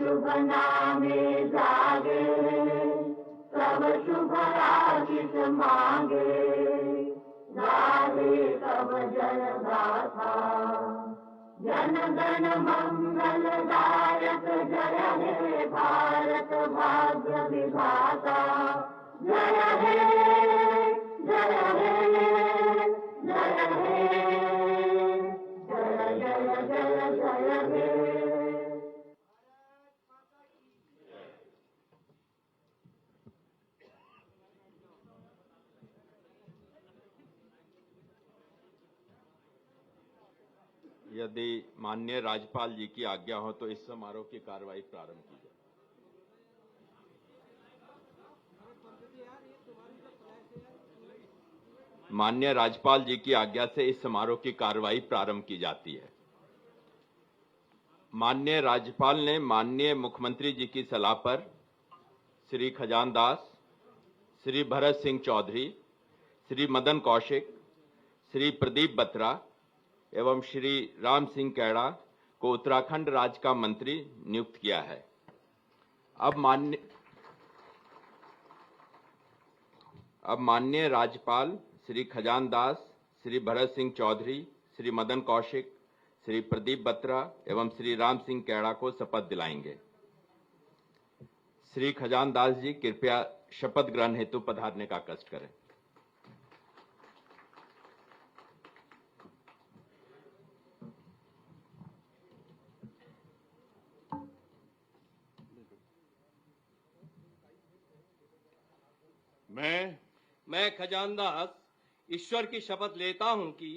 शुभ नामे जागे, तब शुभ आशीष मांगे, गावे तब जय गाथा। जन गण मंगल दायक जय हे भारत भाग्य विधाता। जय हे जय हे जय हे जय जय जय जय हे। यदि माननीय राज्यपाल जी की आज्ञा हो तो इस समारोह की कार्रवाई प्रारंभ की जाए। माननीय राज्यपाल जी की आज्ञा से इस समारोह की कार्रवाई प्रारंभ की जाती है। माननीय राज्यपाल ने माननीय मुख्यमंत्री जी की सलाह पर श्री खजानदास, श्री भरत सिंह चौधरी, श्री मदन कौशिक, श्री प्रदीप बत्रा एवं श्री राम सिंह कैड़ा को उत्तराखंड राज्य का मंत्री नियुक्त किया है। अब माननीय राज्यपाल श्री खजानदास, श्री भरत सिंह चौधरी, श्री मदन कौशिक, श्री प्रदीप बत्रा एवं श्री राम सिंह कैड़ा को शपथ दिलाएंगे। श्री खजानदास जी कृपया शपथ ग्रहण हेतु पधारने का कष्ट करें। मैं खजानदास ईश्वर की शपथ लेता हूं कि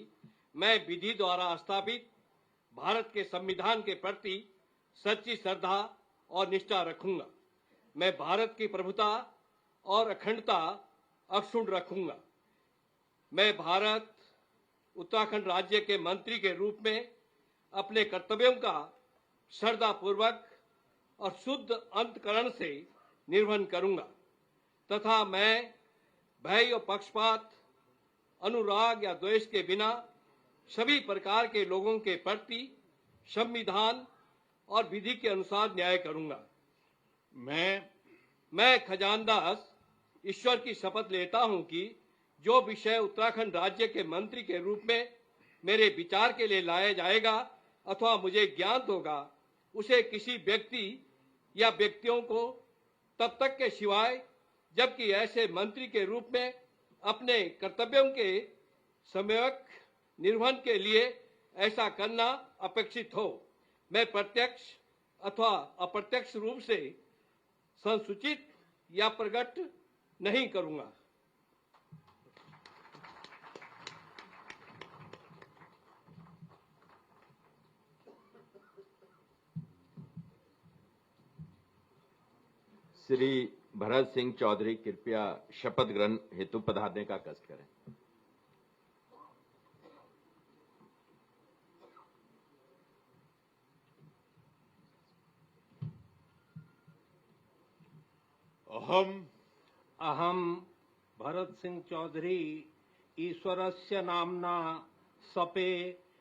मैं विधि द्वारा स्थापित भारत के संविधान के प्रति सच्ची श्रद्धा और निष्ठा रखूंगा। मैं भारत की प्रभुता और अखंडता अक्षुण्ण रखूंगा। मैं भारत उत्तराखंड राज्य के मंत्री के रूप में अपने कर्तव्यों का श्रद्धापूर्वक और शुद्ध अंतःकरण से निर्वहन करूंगा तथा मैं भय और पक्षपात, अनुराग या द्वेष के बिना सभी प्रकार के लोगों के प्रति संविधान और विधि के अनुसार न्याय करूंगा। मैं खजानदास ईश्वर की शपथ लेता हूं कि जो विषय उत्तराखंड राज्य के मंत्री के रूप में मेरे विचार के लिए लाया जाएगा अथवा मुझे ज्ञात होगा, उसे किसी व्यक्ति या व्यक्तियों को तब तक के सिवाय जबकि ऐसे मंत्री के रूप में अपने कर्तव्यों के सम्यक निर्वहन के लिए ऐसा करना अपेक्षित हो, मैं प्रत्यक्ष अथवा अप्रत्यक्ष रूप से संसूचित या प्रकट नहीं करूंगा। श्री भरत सिंह चौधरी कृपया शपथ ग्रहण हेतु पधारने का कष्ट करें। अहम भरत सिंह चौधरी ईश्वरस्य नाम्ना सपे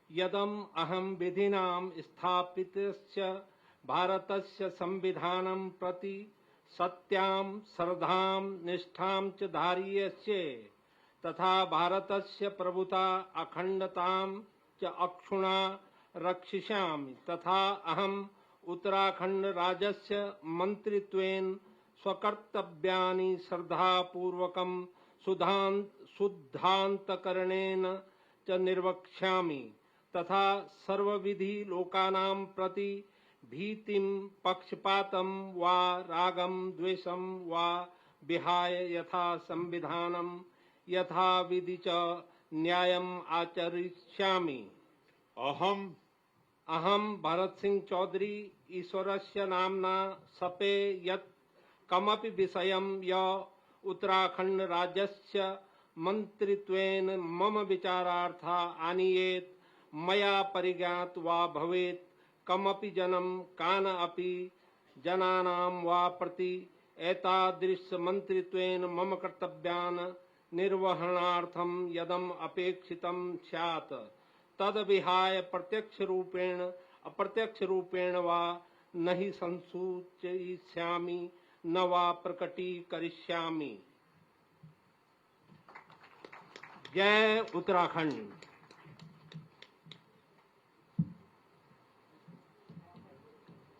यदम अहम विधिनां स्थापितस्य भारतस्य संविधानं प्रति सत्यां श्रद्धां निष्ठां च धारयिष्ये तथा भारतस्य प्रभुता अखंडतां च अक्षुण्णा रक्षिष्यामि तथा अहम् उत्तराखंड राज्यस्य मन्त्रित्वेन स्वकर्तव्यानि श्रद्धापूर्वकं शुद्धान्तकरणेन च निर्वक्ष्यामि तथा सर्वविधि लोकानां प्रति भीतिं पक्षपातं वा रागं द्वेषं वा विहाय यथा संविधानं यथा विधि च न्यायम् आचरिष्यामि। अहम भरत सिंह चौधरी ईश्वरस्य नाम्ना सपे यत् कमपि विषयं य उत्तराखंड राज्यस्य मन्त्रित्वेन मम विचारार्था आनीयेत् मया परिज्ञात वा भवेत् कमपि जनं कान अपि जनानां वा प्रति एतादृश मन्त्रित्वेन मम कर्तव्यान् निर्वहणार्थं यदम अपेक्षितं स्यात् तद विहाय प्रत्यक्ष रूपेण अप्रत्यक्ष रूपेण वा न हि संसूचयिष्यामि न वा प्रकटीकरिष्यामि। जय उत्तराखंड।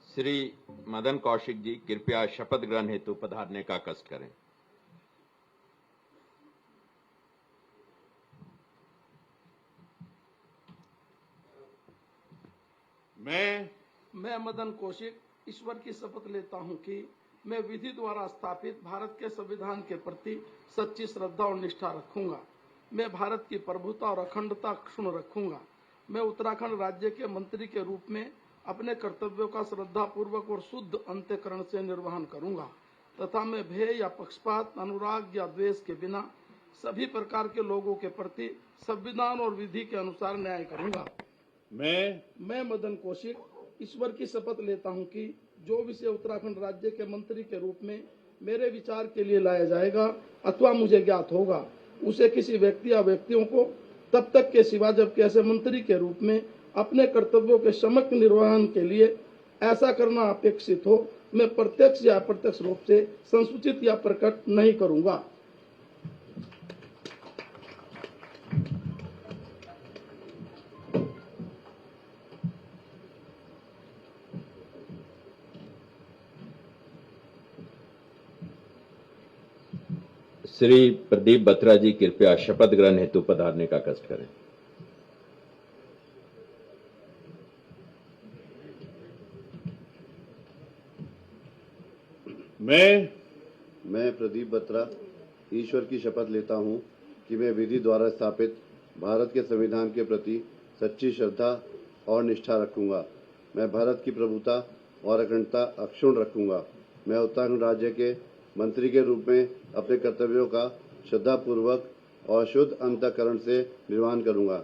श्री मदन कौशिक जी कृपया शपथ ग्रहण हेतु पधारने का कष्ट करें। मैं मदन कौशिक ईश्वर की शपथ लेता हूं कि मैं विधि द्वारा स्थापित भारत के संविधान के प्रति सच्ची श्रद्धा और निष्ठा रखूंगा। मैं भारत की प्रभुता और अखंडता अक्षुण्ण रखूंगा। मैं उत्तराखंड राज्य के मंत्री के रूप में अपने कर्तव्यों का श्रद्धापूर्वक और शुद्ध अंतःकरण से निर्वहन करूंगा तथा मैं भय या पक्षपात, अनुराग या द्वेष के बिना सभी प्रकार के लोगों के प्रति संविधान और विधि के अनुसार न्याय करूंगा। मैं मदन कौशिक ईश्वर की शपथ लेता हूं कि जो विषय उत्तराखंड राज्य के मंत्री के रूप में मेरे विचार के लिए लाया जाएगा अथवा मुझे ज्ञात होगा, उसे किसी व्यक्ति या व्यक्तियों को तब तक के सिवा जबकि ऐसे मंत्री के रूप में अपने कर्तव्यों के सम्यक निर्वहन के लिए ऐसा करना अपेक्षित हो, मैं प्रत्यक्ष या अप्रत्यक्ष रूप से संसूचित या प्रकट नहीं करूंगा। श्री प्रदीप बत्रा जी कृपया शपथ ग्रहण हेतु पधारने का कष्ट करें। मैं प्रदीप बत्रा ईश्वर की शपथ लेता हूं कि मैं विधि द्वारा स्थापित भारत के संविधान के प्रति सच्ची श्रद्धा और निष्ठा रखूंगा। मैं भारत की प्रभुता और अखंडता अक्षुण्ण रखूंगा। मैं उत्तराखंड राज्य के मंत्री के रूप में अपने कर्तव्यों का श्रद्धापूर्वक और शुद्ध अंतःकरण से निर्वहन करूंगा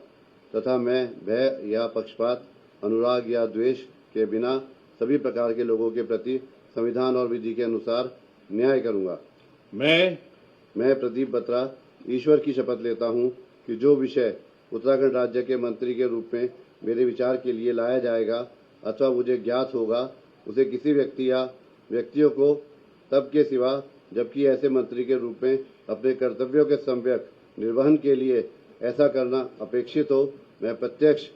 तथा मैं भय या पक्षपात, अनुराग या द्वेष के बिना सभी प्रकार के लोगों के प्रति संविधान और विधि के अनुसार न्याय करूंगा। मैं प्रदीप बत्रा ईश्वर की शपथ लेता हूं कि जो विषय उत्तराखंड राज्य के मंत्री के रूप में मेरे विचार के लिए लाया जाएगा अथवा मुझे ज्ञात होगा, उसे किसी व्यक्ति या व्यक्तियों को तब के सिवा जबकि ऐसे मंत्री के रूप में अपने कर्तव्यों के सम्यक निर्वहन के लिए ऐसा करना अपेक्षित हो, मैं प्रत्यक्ष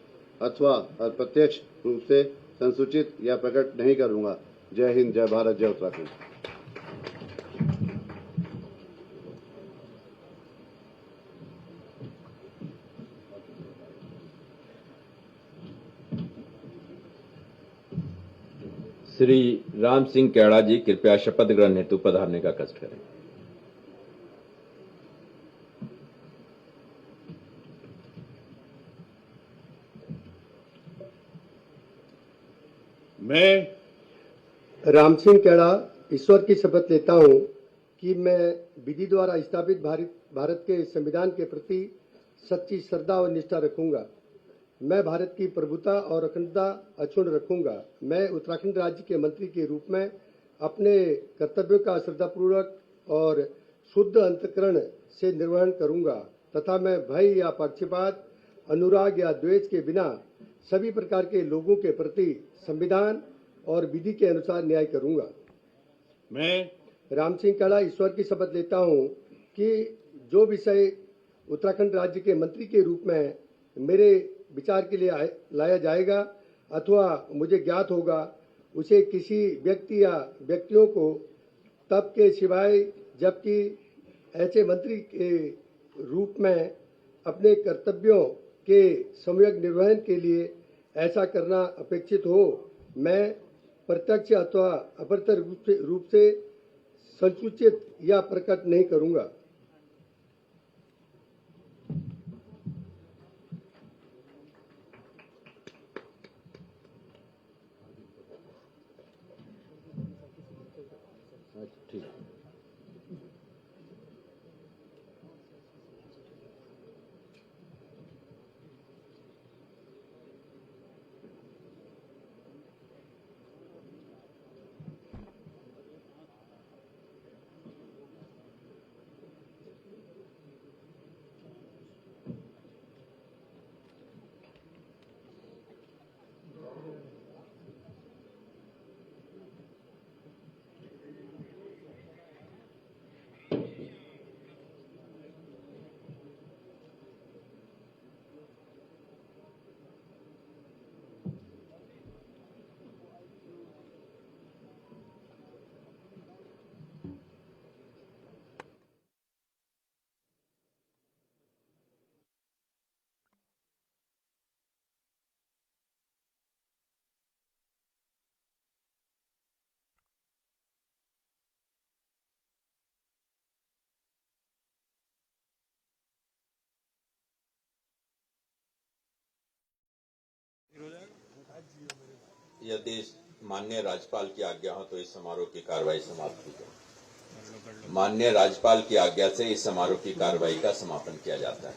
अथवा अप्रत्यक्ष रूप से संसूचित या प्रकट नहीं करूंगा। जय हिंद, जय भारत, जय उत्तराखंड। श्री राम सिंह कैड़ा जी कृपया शपथ ग्रहण हेतु पधारने का कष्ट करें। राम सिंह कैड़ा ईश्वर की शपथ लेता हूं कि मैं विधि द्वारा स्थापित भारत के संविधान के प्रति सच्ची श्रद्धा और निष्ठा रखूंगा। मैं भारत की प्रभुता और अखंडता अक्षुण्ण रखूंगा। मैं उत्तराखंड राज्य के मंत्री के रूप में अपने कर्तव्यों का श्रद्धापूर्वक और शुद्ध अंतःकरण से निर्वहन करूंगा तथा मैं भय या पक्षपात, अनुराग या द्वेष के बिना सभी प्रकार के लोगों के प्रति संविधान और विधि के अनुसार न्याय करूंगा। मैं राम सिंह कैड़ा ईश्वर की शपथ लेता हूं कि जो विषय उत्तराखंड राज्य के मंत्री के रूप में मेरे विचार के लिए लाया जाएगा अथवा मुझे ज्ञात होगा, उसे किसी व्यक्ति या व्यक्तियों को तब के सिवाय जबकि ऐसे मंत्री के रूप में अपने कर्तव्यों के सम्यक निर्वहन के लिए ऐसा करना अपेक्षित हो, मैं प्रत्यक्ष अथवा अप्रत्यक्ष रूप से संसूचित या प्रकट नहीं करूंगा। यदि माननीय राज्यपाल की आज्ञा हो तो इस समारोह की कार्रवाई समाप्त की जाए। माननीय राज्यपाल की आज्ञा से इस समारोह की कार्रवाई का समापन किया जाता है।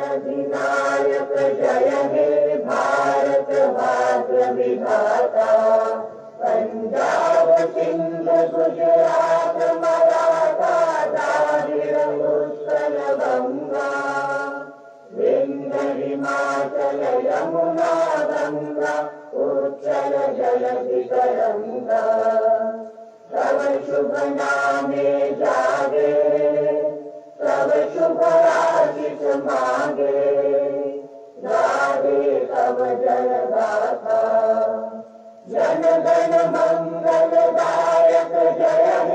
अधिनायक जय हे भारत भाग्य विधाता। पंजाब सिंध गुजरात मराठा द्राविड़ उत्कल गंगा, विंध्य हिमाचल यमुना गंगा, उच्चल जलधि तरंगा। तव शुभ नामे जागे, तब शुभ आशीष मांगे, गावे तब जय गाथा। जन गण मंगल दायक जय हे